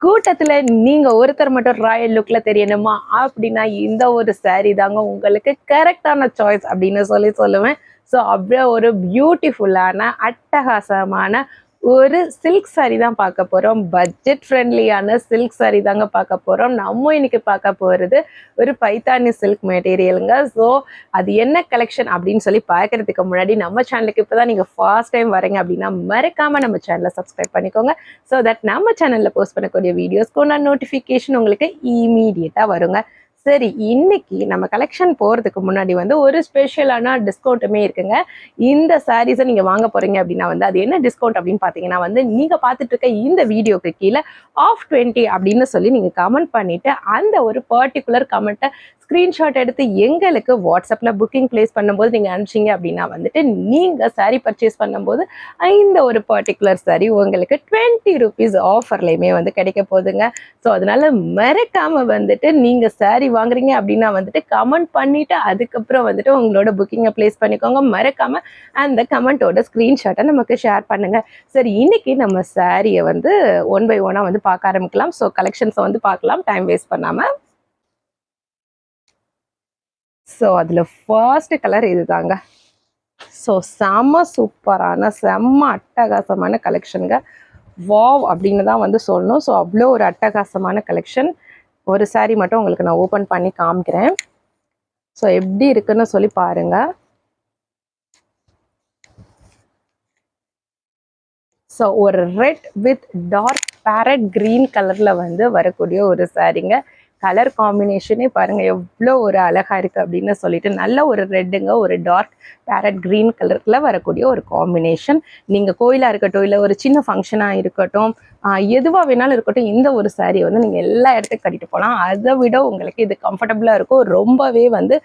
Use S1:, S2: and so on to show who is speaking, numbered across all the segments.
S1: கூட்டத்துல நீங்க ஒருத்தர் மட்டும் ராயல் லுக்ல தெரியணுமா அப்படின்னா இந்த ஒரு சாரீ தாங்க உங்களுக்கு கரெக்டான சாய்ஸ் அப்படின்னு சொல்லுவேன். ஸோ அவ்வளோ ஒரு பியூட்டிஃபுல்லான அட்டகாசமான ஒரு சில்க் சாரீ தான் பார்க்க போறோம். பட்ஜெட் ஃப்ரெண்ட்லியான சில்க் சாரீ தாங்க பார்க்க போறோம். நம்ம இன்னைக்கு பார்க்க போறது ஒரு பைத்தானி சில்க் மெட்டீரியலுங்க. ஸோ அது என்ன கலெக்ஷன் அப்படின்னு சொல்லி பார்க்கறதுக்கு முன்னாடி நம்ம சேனலுக்கு இப்போதான் நீங்க ஃபர்ஸ்ட் டைம் வரீங்க அப்படின்னா மறக்காம நம்ம சேனலை சப்ஸ்கிரைப் பண்ணிக்கோங்க. ஸோ தட் நம்ம சேனல்ல போஸ்ட் பண்ணக்கூடிய வீடியோஸ்க்கு நோட்டிஃபிகேஷன் உங்களுக்கு இமீடியட்டா வருங்க. சரி, இன்னைக்கு நம்ம கலெக்ஷன் போறதுக்கு முன்னாடி வந்து ஒரு ஸ்பெஷலான டிஸ்கவுண்ட்டுமே இருக்குங்க. இந்த சாரீஸை நீங்க வாங்க போறீங்க அப்படின்னா வந்து அது என்ன டிஸ்கவுண்ட் அப்படின்னு பாத்தீங்கன்னா வந்து நீங்க பார்த்துட்டு இருக்க இந்த வீடியோக்கு கீழே ஆஃப் 20 அப்படின்னு சொல்லி நீங்க கமெண்ட் பண்ணிட்டு அந்த ஒரு பர்டிகுலர் கமெண்ட்டை ஸ்க்ரீன்ஷாட் எடுத்து எங்களுக்கு வாட்ஸ்அப்ல புக்கிங் பிளேஸ் பண்ணும்போது நீங்க அனுப்பிச்சிங்க அப்படின்னா வந்துட்டு நீங்க சாரீ பர்ச்சேஸ் பண்ணும்போது இந்த ஒரு பர்டிகுலர் சாரீ உங்களுக்கு 20 ருபீஸ் ஆஃபர்லையுமே வந்து கிடைக்க போகுதுங்க. ஸோ அதனால மறக்காம வந்துட்டு நீங்க சாரீ வாங்குறீங்க அப்படின்னா வந்துட்டு கமெண்ட் பண்ணிட்டு அதுக்கப்புறம் வந்துட்டு உங்களோட புக்கிங்கை பிளேஸ் பண்ணிக்கோங்க. மறக்காம அந்த கமெண்டோட ஸ்க்ரீன்ஷாட்டை நமக்கு ஷேர் பண்ணுங்க. சரி, இன்னைக்கு நம்ம சாரியை வந்து ஒன் பை ஒன்னா வந்து பார்க்க ஆரம்பிக்கலாம். ஸோ கலெக்ஷன்ஸை வந்து பார்க்கலாம் டைம் வேஸ்ட் பண்ணாம. ஸோ அதில் ஃபர்ஸ்ட் கலர் இது தாங்க. ஸோ செம்ம சூப்பரான செம்ம அட்டகாசமான கலெக்ஷனுங்க. வாவ் அப்படின்னு தான் வந்து சொல்லணும். ஸோ அவ்வளோ ஒரு அட்டகாசமான கலெக்ஷன். ஒரு சாரீ மட்டும் உங்களுக்கு நான் ஓப்பன் பண்ணி காமிக்கிறேன். ஸோ எப்படி இருக்குன்னு சொல்லி பாருங்க. ஸோ ஒரு red with dark parrot green கலரில் வந்து வரக்கூடிய ஒரு சாரீங்க. கலர் காம்பினேஷனே பாருங்க எவ்வளோ ஒரு அழகா இருக்கு அப்படின்னு சொல்லிட்டு நல்ல ஒரு ரெட்டுங்க, ஒரு டார்க் பேரட் கிரீன் கலர்ல வரக்கூடிய ஒரு காம்பினேஷன். நீங்க கோயிலா இருக்கட்டும் இல்லை ஒரு சின்ன ஃபங்க்ஷனா இருக்கட்டும், எதுவா வேணாலும் இருக்கட்டும், இந்த ஒரு சாரீ வந்து நீங்க எல்லா இடத்துக்கும் கட்டிட்டு போகலாம். அதை விட உங்களுக்கு இது கம்ஃபர்டபுளா இருக்கும், ரொம்பவே வந்து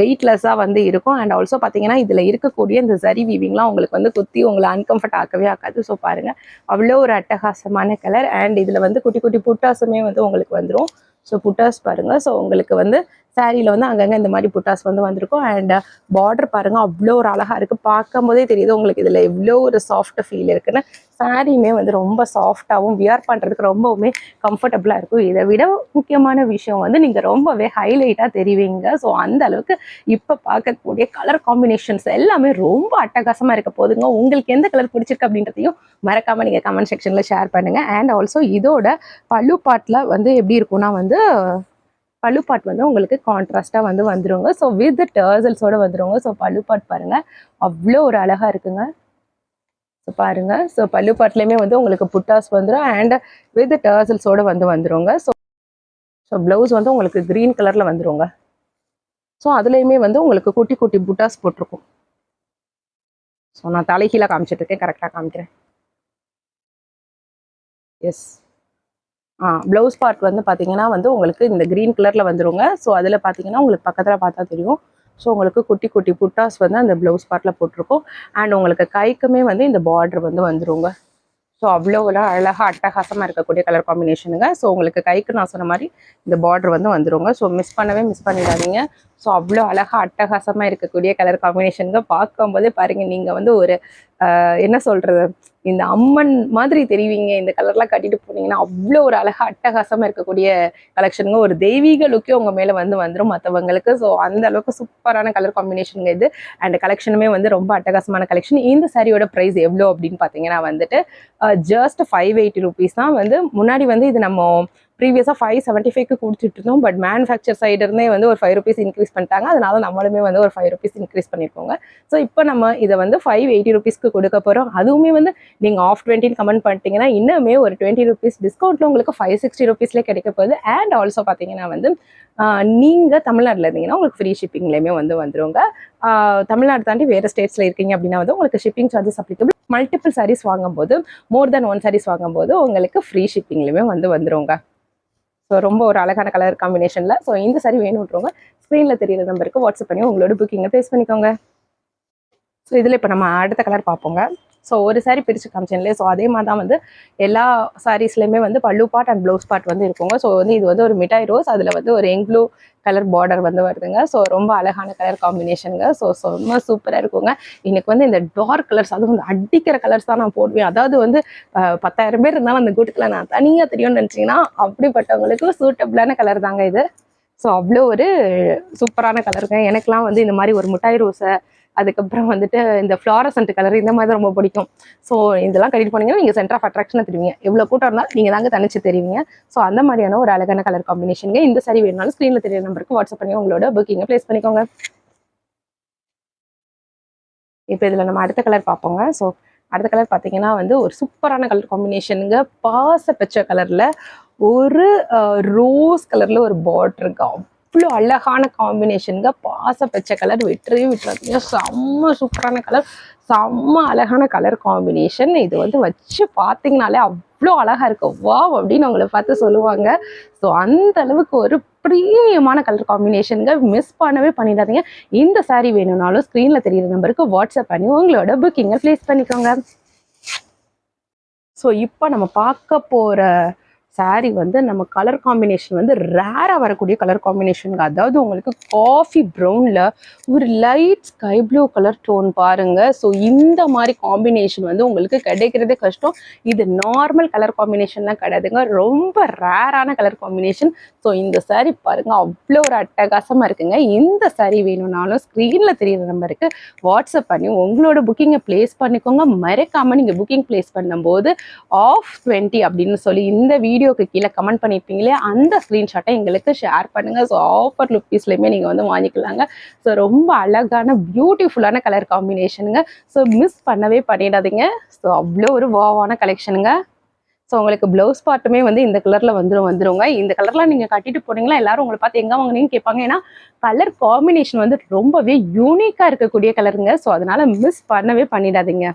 S1: வெயிட்லெஸ்ஸா வந்து இருக்கும். அண்ட் ஆல்சோ பார்த்தீங்கன்னா இதுல இருக்கக்கூடிய இந்த சரி வீவிங்லாம் உங்களுக்கு வந்து குத்தி உங்களை அன்கம்ஃபர்ட் ஆக்கவே ஆக்காது. ஸோ பாருங்க அவ்வளோ ஒரு அட்டகாசமான கலர். அண்ட் இதுல வந்து குட்டி குட்டி புட்டாஸுமே வந்து உங்களுக்கு வந்துடும். ஸோ புட்டாஸ் பாருங்க. ஸோ உங்களுக்கு வந்து சாரியில் வந்து அங்கங்கே இந்த மாதிரி புட்டாஸ் வந்து வந்திருக்கும். அண்ட் பார்டர் பாருங்க அவ்வளோ ஒரு அழகா இருக்கு. பார்க்கும் போதே தெரியுது உங்களுக்கு இதில் எவ்வளோ ஒரு சாஃப்ட் ஃபீல் இருக்குன்னு. சாரியுமே வந்து ரொம்ப சாஃப்டாகவும் வியர் பண்ணுறதுக்கு ரொம்பவுமே கம்ஃபர்டபுளாக இருக்கும். இதை விட முக்கியமான விஷயம் வந்து நீங்கள் ரொம்பவே ஹைலைட்டாக தெரிவிங்க. ஸோ அந்த அளவுக்கு இப்போ பார்க்கக்கூடிய கலர் காம்பினேஷன்ஸ் எல்லாமே ரொம்ப அட்டகாசமாக இருக்க போதுங்க. உங்களுக்கு எந்த கலர் பிடிச்சிருக்கு அப்படின்றதையும் மறக்காமல் நீங்கள் கமெண்ட் செக்ஷனில் ஷேர் பண்ணுங்கள். அண்ட் ஆல்சோ இதோட பல்லு பாட்டில் வந்து எப்படி இருக்கும்னா வந்து பல்லு பாட் வந்து உங்களுக்கு கான்ட்ராஸ்டாக வந்து வந்துருங்க. ஸோ வித் டர்சல்ஸோட வந்துருங்க. ஸோ பல்லு பாட் பாருங்க அவ்வளோ ஒரு அழகா இருக்குங்க. ஸோ பாருங்க. ஸோ பல்லு பாட்லேயுமே வந்து உங்களுக்கு புட்டாஸ் வந்துடும் அண்ட் வித் டர்சல்ஸோட வந்து வந்துருங்க. ஸோ ப்ளவுஸ் வந்து உங்களுக்கு கிரீன் கலர்ல வந்துருங்க. ஸோ அதுலேயுமே வந்து உங்களுக்கு குட்டி குட்டி புட்டாஸ் போட்டிருக்கும். ஸோ நான் தலைகீழாக காமிச்சிட்டு இருக்கேன், கரெக்டாக காமிக்கிறேன். எஸ், ப்ளவுஸ் பார்ட் வந்து பார்த்தீங்கன்னா வந்து உங்களுக்கு இந்த க்ரீன் கலரில் வந்துருங்க. ஸோ அதில் பார்த்தீங்கன்னா உங்களுக்கு பக்கத்தில் பார்த்தா தெரியும். ஸோ உங்களுக்கு குட்டி குட்டி புட்டாஸ் வந்து அந்த ப்ளவுஸ் பார்ட்டில் போட்டிருக்கும். அண்ட் உங்களுக்கு கைக்குமே வந்து இந்த பார்டர் வந்து வந்துருங்க. ஸோ அவ்வளோ அழகாக அட்டகாசமாக இருக்கக்கூடிய கலர் காம்பினேஷனுங்க. ஸோ உங்களுக்கு கைக்கு நான் சொன்ன மாதிரி இந்த பார்டர் வந்து வந்துருங்க. ஸோ மிஸ் பண்ணிடாதீங்க. ஸோ அவ்வளோ அழகாக அட்டகாசமாக இருக்கக்கூடிய கலர் காம்பினேஷனுங்க. பார்க்கும்போதே பாருங்கள் நீங்கள் வந்து ஒரு என்ன சொல்கிறது, இந்த அம்மன் மாதிரி தெரிவிங்க. இந்த கலர்லாம் கட்டிட்டு போனீங்கன்னா அவ்வளோ ஒரு அழகாக அட்டகாசமாக இருக்கக்கூடிய கலெக்ஷனுங்க. ஒரு தெய்வீக லுக்கே உங்கள் மேலே வந்து வந்துடும் மற்றவங்களுக்கு. ஸோ அந்த அளவுக்கு சூப்பரான கலர் காம்பினேஷனுங்க இது. அண்ட் கலெக்ஷனுமே வந்து ரொம்ப அட்டகாசமான கலெக்ஷன். இந்த சாரியோட ப்ரைஸ் எவ்வளோ அப்படின்னு பார்த்தீங்கன்னா வந்துட்டு ஜஸ்ட் 580 ருபீஸ் தான். வந்து முன்னாடி வந்து இது நம்ம ப்ரீவியஸாக 575க்கு கொடுத்துட்டு இருந்தோம். பட் மேனுஃபேக்சர் சைடு இருந்தே வந்து ஒரு 5 ருபீஸ் இன்க்ரீஸ் பண்ணிட்டாங்க. அதனால நம்மளுமே வந்து ஒரு 5 ருபீஸ் இன்க்ரீஸ் பண்ணியிருக்கோங்க. ஸோ இப்போ நம்ம இதை வந்து 580 ருபீஸ்க்கு கொடுக்க போகிறோம். அதுவுமே வந்து நீங்கள் ஆஃப் 20 கமெண்ட் பண்ணிட்டீங்கன்னா இன்னுமே ஒரு 20 ருபீஸ் டிஸ்கவுண்ட்டில் உங்களுக்கு 560 ருபீஸ்லேயே கிடைக்க போகுது. அண்ட் ஆல்சோ பார்த்தீங்கன்னா வந்து நீங்கள் தமிழ்நாட்டில் இருந்தீங்கன்னா உங்களுக்கு ஃப்ரீ ஷிப்பிங்லேயுமே வந்து வந்துருங்க. தமிழ்நாடு தாண்டி வேறு ஸ்டேட்ஸில் இருக்கீங்க அப்படின்னா வந்து உங்களுக்கு shipping charges applicable. Multiple saris வாங்கும்போது மோர் தென் 1 சாரீஸ் வாங்கும்போது உங்களுக்கு ஃப்ரீ ஷிப்பிங்லேயுமே வந்து வந்துருங்க. ஸோ ரொம்ப ஒரு அழகான கலர் காம்பினேஷனில். ஸோ இந்த சாரி வேணுன்றவங்க ஸ்க்ரீனில் தெரியிற நம்பருக்கு வாட்ஸ்அப் பண்ணி உங்களோட புக்கிங்கை ப்ளேஸ் பண்ணிக்கோங்க. ஸோ இதில் இப்போ நம்ம அடுத்த கலர் பார்ப்போங்க. ஸோ ஒரு சாரீ பிரித்து காமிச்சேன் இல்லையா, ஸோ அதே மாதிரி தான் வந்து எல்லா சாரீஸ்லையுமே வந்து பல்லு பார்ட் அண்ட் ப்ளவுஸ் பார்ட் வந்து இருக்குங்க. ஸோ வந்து இது வந்து ஒரு மிட்டாய் ரோஸ், அதில் வந்து ஒரு ப்ளூ கலர் பார்டர் வந்து வருதுங்க. ஸோ ரொம்ப அழகான கலர் காம்பினேஷனுங்க. ஸோ ரொம்ப சூப்பராக இருக்குங்க. எனக்கு வந்து இந்த டார்க் கலர்ஸ், அதுவும் வந்து அடிக்கிற கலர்ஸ் தான் நான் போடுவேன். அதாவது வந்து 10,000 பேர் இருந்தாலும் அந்த கூட்டத்தில் நான் தனியாக தெரியும்னு நினச்சிங்கன்னா அப்படிப்பட்டவங்களுக்கு சூட்டபிளான கலர் தாங்க இது. ஸோ அவ்வளோ ஒரு சூப்பரான கலருங்க. எனக்குலாம் வந்து இந்த மாதிரி ஒரு மிட்டாய் ரோஸை, அதுக்கப்புறம் வந்துட்டு இந்த ஃப்ளாரசன்ட் கலர், இந்த மாதிரி தான் ரொம்ப பிடிக்கும். ஸோ இதெல்லாம் கட்டிட்டு போனீங்கன்னா நீங்கள் சென்டர் ஆஃப் அட்ராக்ஷனாக தெரிவிங்க. எவ்வளோ கூட்டம் இருந்தாலும் நீங்கள் தாங்க தனிச்சு தெரிவிங்க. ஸோ அந்த மாதிரியான ஒரு அழகான கலர் காம்பினேஷனுங்க. இந்த சாரி வேணுனாலும் ஸ்க்ரீனில் தெரிய நம்பருக்கு வாட்ஸ்அப் பண்ணி உங்களோட புக்கிங்கை ப்ளேஸ் பண்ணிக்கோங்க. இப்போ இதில் நம்ம அடுத்த கலர் பார்ப்போங்க. ஸோ அடுத்த கலர் பார்த்தீங்கன்னா வந்து ஒரு சூப்பரான கலர் காம்பினேஷனுங்க. பாச பச்சை கலரில் ஒரு ரோஸ் கலரில் ஒரு பார்டர் இருக்கு. அவ்வளோ அழகான காம்பினேஷனுங்க. பாச பச்சை கலர் விட்டுறவே விட்டுறாதீங்க. செம்ம சூப்பரான கலர், செம்ம அழகான கலர் காம்பினேஷன். இது வந்து வச்சு பார்த்தீங்கனாலே அவ்வளோ அழகாக இருக்கு. வாவ் அப்படின்னு உங்களை பார்த்து சொல்லுவாங்க. ஸோ அந்த அளவுக்கு ஒரு ப்ரீமியமான கலர் காம்பினேஷனுங்க. மிஸ் பண்ணவே பண்ணிடாதீங்க. இந்த சாரீ வேணும்னாலும் ஸ்க்ரீனில் தெரியுற நம்பருக்கு வாட்ஸ்அப் பண்ணி உங்களோட புக்கிங்கை ப்ளேஸ் பண்ணிக்கோங்க. ஸோ இப்போ நம்ம பார்க்க போகிற சாரீ வந்து நம்ம கலர் காம்பினேஷன் வந்து ரேராக வரக்கூடிய கலர் காம்பினேஷனுங்க. அதாவது உங்களுக்கு காஃபி ப்ரௌனில் ஒரு light sky blue colour tone பாருங்கள். ஸோ இந்த மாதிரி காம்பினேஷன் வந்து உங்களுக்கு கிடைக்கிறதே கஷ்டம். இது நார்மல் கலர் காம்பினேஷன்லாம் கிடையாதுங்க, ரொம்ப ரேரான கலர் காம்பினேஷன். ஸோ இந்த சாரீ பாருங்கள், அவ்வளோ ஒரு அட்டகாசமாக இருக்குங்க. இந்த சாரீ வேணும்னாலும் ஸ்க்ரீனில் தெரியுற நம்பருக்கு வாட்ஸ்அப் பண்ணி உங்களோட புக்கிங்கை ப்ளேஸ் பண்ணிக்கோங்க. மறக்காமல் நீங்கள் புக்கிங் ப்ளேஸ் பண்ணும்போது ஆஃப் 20 அப்படின்னு சொல்லி இந்த வீடியோக்கு கீழே கமெண்ட் பண்ணியிருப்பீங்களே, அந்த ஸ்க்ரீன்ஷாட்டை எங்களுக்கு ஷேர் பண்ணுங்கள். ஸோ ஆஃபர் ருப்பீஸ்லையுமே நீங்கள் வந்து வாங்கிக்கலாங்க. ஸோ ரொம்ப அழகான பியூட்டிஃபுல்லான கலர் காம்பினேஷனுங்க. ஸோ மிஸ் பண்ணவே பண்ணிடாதீங்க. ஸோ அவ்வளோ ஒரு வாவான கலெக்ஷனுங்க. ஸோ உங்களுக்கு ப்ளவுஸ் பார்ட்டுமே வந்து இந்த கலரில் வந்துருங்க. இந்த கலரில் நீங்கள் கட்டிட்டு போனீங்களா எல்லாரும் உங்களை பார்த்து எங்கே வாங்கினீங்கன்னு கேட்பாங்க. ஏன்னா கலர் காம்பினேஷன் வந்து ரொம்பவே யூனிக்காக இருக்கக்கூடிய கலருங்க. ஸோ அதனால் மிஸ் பண்ணவே பண்ணிடாதீங்க.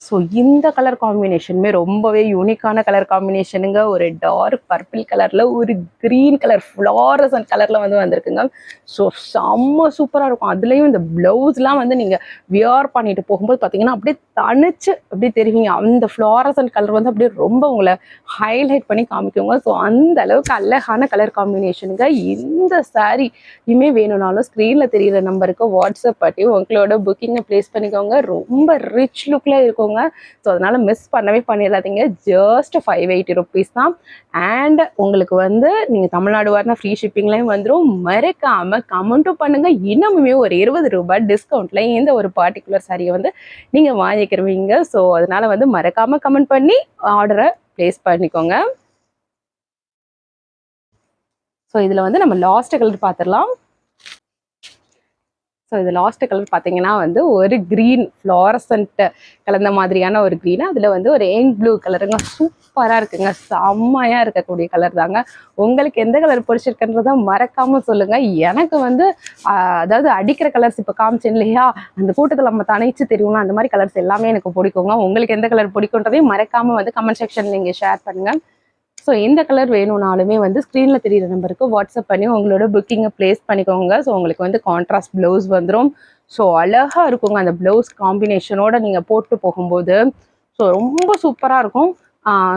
S1: ஸோ இந்த கலர் காம்பினேஷனுமே ரொம்பவே யூனிக்கான கலர் காம்பினேஷனுங்க. ஒரு டார்க் பர்பிள் கலரில் ஒரு க்ரீன் கலர் ஃப்ளாரசன்ட் கலரில் வந்து வந்திருக்குங்க. ஸோ செம்ம சூப்பராக இருக்கும். அதுலேயும் இந்த ப்ளவுஸ்லாம் வந்து நீங்கள் வியர் பண்ணிட்டு போகும்போது பார்த்தீங்கன்னா அப்படியே தனிச்சு அப்படியே தெரிவிங்க. அந்த ஃப்ளாரசன்ட் கலர் வந்து அப்படியே ரொம்ப உங்களை ஹைலைட் பண்ணி காமிக்குங்க. ஸோ அந்த அளவுக்கு அழகான கலர் காம்பினேஷனுங்க. இந்த சாரீ இனிமே வேணும்னாலும் ஸ்க்ரீனில் தெரிகிற நம்பருக்கு வாட்ஸ்அப் பண்ணி உங்களோட புக்கிங்கை ப்ளேஸ் பண்ணிக்கோங்க. ரொம்ப ரிச் லுக்கில் இருக்கும். ஸோ அதனால மிஸ் பண்ணவே பண்ணிடாதீங்க. ஜஸ்ட் 580 ருபீஸ் தான். அண்ட் உங்களுக்கு வந்து நீங்கள் தமிழ்நாடு வரனா ஃப்ரீ ஷிப்பிங்லையும் வந்துடும். மறக்காமல் கமெண்ட்டும் பண்ணுங்க. இன்னமுமே ஒரு 20 ரூபாய் டிஸ்கவுண்ட்ல இந்த ஒரு பர்டிகுலர் சாரியை வந்து நீங்கள் வாங்கிக்கிறவீங்க. ஸோ அதனால வந்து மறக்காமல் கமெண்ட் பண்ணி ஆர்டரை ப்ளேஸ் பண்ணிக்கோங்க. ஸோ இதில் வந்து நம்ம லாஸ்ட் கலர் பார்த்துடலாம். ஸோ இது லாஸ்ட் கலர் பார்த்தீங்கன்னா வந்து ஒரு க்ரீன் ஃப்ளாரசன்ட் கலந்த மாதிரியான ஒரு க்ரீன், அதில் வந்து ஒரு ப்ளூ கலருங்க. சூப்பராக இருக்குங்க, செம்மையாக இருக்கக்கூடிய கலர் தாங்க. உங்களுக்கு எந்த கலர் பிடிச்சிருக்குன்றதை மறக்காமல் சொல்லுங்கள். எனக்கு வந்து அதாவது அடிக்கிற கலர்ஸ் இப்போ காமிச்சேன் இல்லையா, அந்த கூட்டத்தில் நம்ம தனிச்சு தெரியும்னா அந்த மாதிரி கலர்ஸ் எல்லாமே எனக்கு பிடிக்குங்க. உங்களுக்கு எந்த கலர் பிடிக்குன்றதையும் மறக்காமல் வந்து கமெண்ட் செக்ஷனில் நீங்கள் ஷேர் பண்ணுங்கள். ஸோ எந்த கலர் வேணும்னாலுமே வந்து ஸ்க்ரீனில் தெரியுற நம்பருக்கு வாட்ஸ்அப் பண்ணி உங்களோட புக்கிங்கை ப்ளேஸ் பண்ணிக்கோங்க. ஸோ உங்களுக்கு வந்து கான்ட்ராஸ்ட் ப்ளவுஸ் வந்துடும். ஸோ அழகாக இருக்குங்க அந்த ப்ளவுஸ் காம்பினேஷனோட நீங்கள் போட்டு போகும்போது. ஸோ ரொம்ப சூப்பராக இருக்கும்.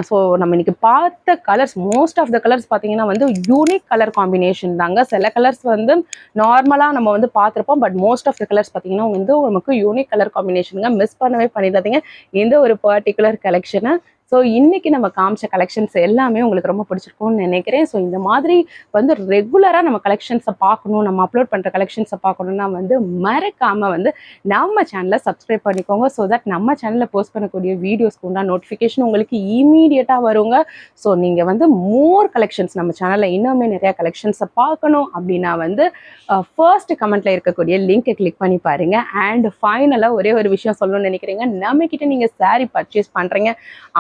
S1: ஸோ நம்ம இன்னைக்கு பார்த்த colours, most of the colours பார்த்தீங்கன்னா வந்து யூனிக் கலர் காம்பினேஷன் தாங்க. சில கலர்ஸ் வந்து நார்மலாக நம்ம வந்து பார்த்துருப்போம். But most of the colours பார்த்தீங்கன்னா வந்து நமக்கு யூனிக் கலர் காம்பினேஷனுங்க. மிஸ் பண்ணவே பண்ணிடாதீங்க எந்த ஒரு பர்டிகுலர் கலெக்ஷனை. ஸோ இன்றைக்கி நம்ம காமிச்ச கலெக்ஷன்ஸ் எல்லாமே உங்களுக்கு ரொம்ப பிடிச்சிருக்கும்னு நினைக்கிறேன். ஸோ இந்த மாதிரி வந்து ரெகுலராக நம்ம கலெக்ஷன்ஸை பார்க்கணும், நம்ம அப்லோட் பண்ணுற கலெக்ஷன்ஸை பார்க்கணுன்னா வந்து மறக்காமல் வந்து நம்ம சேனலை சப்ஸ்கிரைப் பண்ணிக்கோங்க. ஸோ தட் நம்ம சேனலில் போஸ்ட் பண்ணக்கூடிய வீடியோஸ்க்கு உண்டான நோட்டிஃபிகேஷன் உங்களுக்கு இமீடியட்டாக வருங்க. ஸோ நீங்கள் வந்து மோர் கலெக்ஷன்ஸ் நம்ம சேனலில் இன்னுமே நிறையா கலெக்ஷன்ஸை பார்க்கணும் அப்படின்னா வந்து ஃபர்ஸ்ட் கமெண்ட்டில் இருக்கக்கூடிய லிங்க்கை கிளிக் பண்ணி பாருங்கள். அண்ட் ஃபைனலாக ஒரே ஒரு விஷயம் சொல்லணும்னு நினைக்கிறீங்க, நம்மக்கிட்ட நீங்கள் சாரீ பர்ச்சேஸ் பண்ணுறீங்க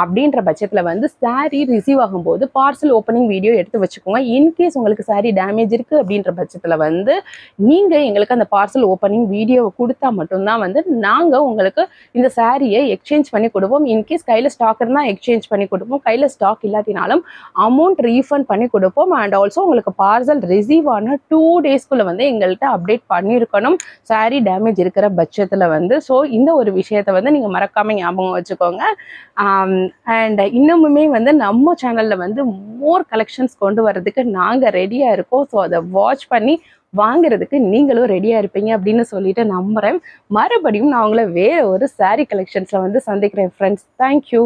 S1: அப்படி அப்படின்ற பட்சத்தில் வந்து saree ரிசீவ் ஆகும்போது பார்சல் ஓப்பனிங் வீடியோ எடுத்து வச்சுக்கோங்க. இன்கேஸ் உங்களுக்கு saree டேமேஜ் இருக்குது அப்படின்ற பட்சத்தில் வந்து நீங்கள் எங்களுக்கு அந்த பார்சல் ஓப்பனிங் வீடியோவை கொடுத்தா மட்டும்தான் வந்து நாங்கள் உங்களுக்கு இந்த சாரியை எக்ஸ்சேஞ்ச் பண்ணி கொடுப்போம். இன்கேஸ் கையில் ஸ்டாக் இருந்தால் எக்ஸ்சேஞ்ச் பண்ணி கொடுப்போம், கையில் ஸ்டாக் இல்லாட்டினாலும் அமௌண்ட் ரீஃபண்ட் பண்ணி கொடுப்போம். அண்ட் ஆல்சோ உங்களுக்கு பார்சல் ரிசீவ் ஆன 2 டேஸ்க்குள்ளே வந்து எங்கள்கிட்ட அப்டேட் பண்ணியிருக்கணும் சாரீ டேமேஜ் இருக்கிற பட்சத்தில் வந்து. ஸோ இந்த ஒரு விஷயத்தை வந்து நீங்கள் மறக்காமல் ஞாபகம் வச்சுக்கோங்க. அண்ட் இன்னுமுமே வந்து நம்ம சேனலில் வந்து மோர் கலெக்ஷன்ஸ் கொண்டு வரதுக்கு நாங்கள் ரெடியாக இருக்கோம். ஸோ அதை வாட்ச் பண்ணி வாங்குறதுக்கு நீங்களும் ரெடியாக இருப்பீங்க அப்படின்னு சொல்லிட்டு நம்புகிறேன். மறுபடியும் நான் உங்களை வேற ஒரு சாரீ கலெக்ஷன்ஸில் வந்து சந்திக்கிறேன் ஃப்ரெண்ட்ஸ். தேங்க்யூ.